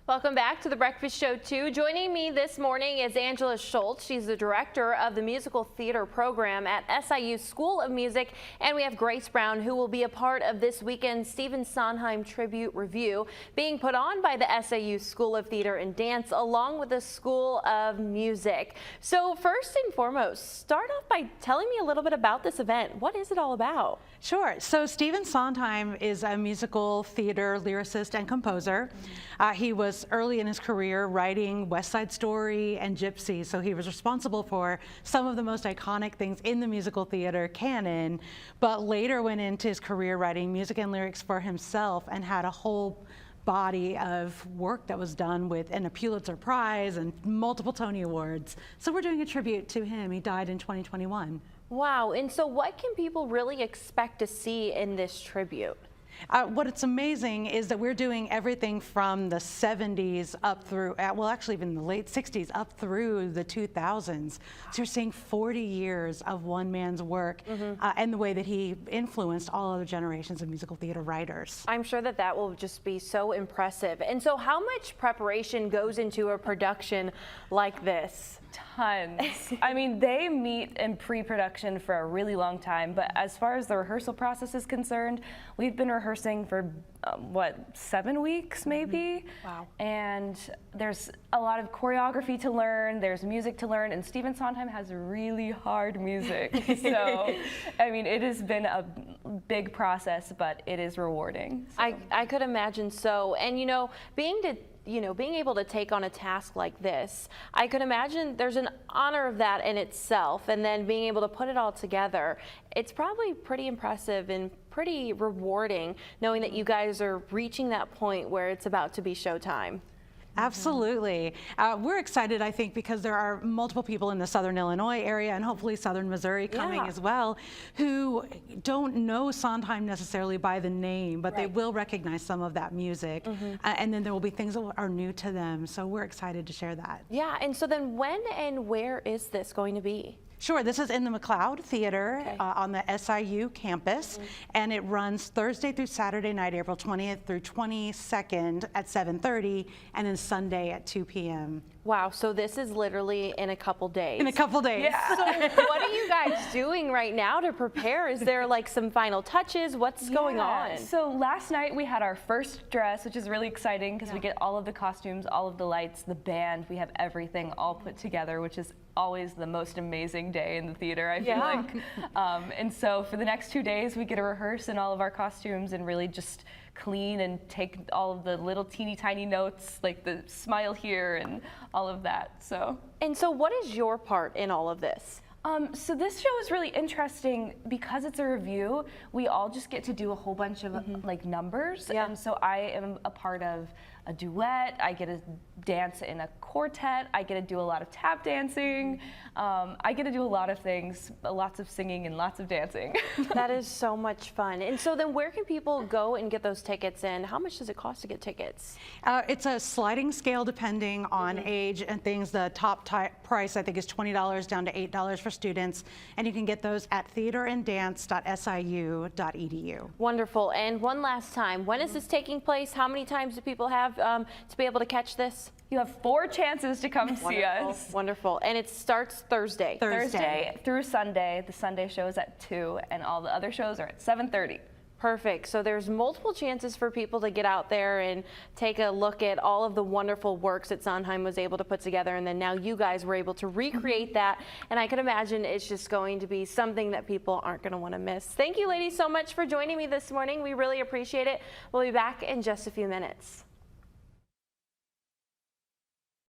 Welcome back to the Breakfast Show 2. Joining me this morning is Angela Schultz. She's the director of the musical theater program at SIU School of Music. And we have Grace Brown, who will be a part of this weekend's Stephen Sondheim Tribute Revue, being put on by the SIU School of Theater and Dance, along with the School of Music. So first and foremost, start off by telling me a little bit about this event. What is it all about? Sure. So Stephen Sondheim is a musical theater lyricist and composer. He was early in his career writing West Side Story and Gypsy, so he was responsible for some of the most iconic things in the musical theater canon, but later went into his career writing music and lyrics for himself and had a whole body of work that was done with a Pulitzer Prize and multiple Tony Awards. So we're doing a tribute to him. He died in 2021. Wow, and so what can people really expect to see in this tribute? What's amazing is that we're doing everything from the 70s up through, well, actually even the late 60s up through the 2000s. So you're seeing 40 years of one man's work and the way that he influenced all other generations of musical theater writers. I'm sure that that will just be so impressive. And so how much preparation goes into a production like this? Tons. I mean, they meet in pre-production for a really long time, but as far as the rehearsal process is concerned, we've been rehearsing for, 7 weeks maybe? Wow. And there's a lot of choreography to learn, there's music to learn, and Stephen Sondheim has really hard music. So, I mean, it has been a big process, but it is rewarding. So. I could imagine so. And, you know, being able to take on a task like this, I could imagine there's an honor of that in itself, and then being able to put it all together, it's probably pretty impressive and pretty rewarding knowing that you guys are reaching that point where it's about to be showtime. Absolutely. We're excited, I think, because there are multiple people in the Southern Illinois area and hopefully Southern Missouri coming as well, who don't know Sondheim necessarily by the name, but they will recognize some of that music. And then there will be things that are new to them. So we're excited to share that. Yeah, and so then when and where is this going to be? Sure, this is in the McLeod Theater on the SIU campus, and it runs Thursday through Saturday night, April 20th through 22nd at 7:30, and then Sunday at 2 p.m. Wow, so this is literally in a couple days. In a couple days. Yeah. So what are you guys doing right now to prepare? Is there like some final touches? What's going on? So last night we had our first dress, which is really exciting because we get all of the costumes, all of the lights, the band, we have everything all put together, which is always the most amazing day in the theater, I feel like. And so for the next 2 days we get to rehearse in all of our costumes and really just clean and take all of the little teeny tiny notes, like the smile here and all of that. And so what is your part in all of this? So this show is really interesting because it's a review. We all just get to do a whole bunch of like numbers, and so I am a part of a duet. I get to dance in a quartet. I get to do a lot of tap dancing. I get to do a lot of things, lots of singing and lots of dancing. That is so much fun. And so then where can people go and get those tickets, and how much does it cost to get tickets? It's a sliding scale depending on age and things. The top price I think is $20 down to $8 for students, and you can get those at theateranddance.siu.edu. Wonderful. And one last time, when is this taking place? How many times do people have to be able to catch this? You have 4 chances to come see us. Wonderful. And it starts Thursday. Thursday through Sunday. The Sunday show is at 2, and all the other shows are at 7:30. Perfect. So there's multiple chances for people to get out there and take a look at all of the wonderful works that Sondheim was able to put together, and then now you guys were able to recreate that, and I can imagine it's just going to be something that people aren't going to want to miss. Thank you ladies so much for joining me this morning. We really appreciate it. We'll be back in just a few minutes.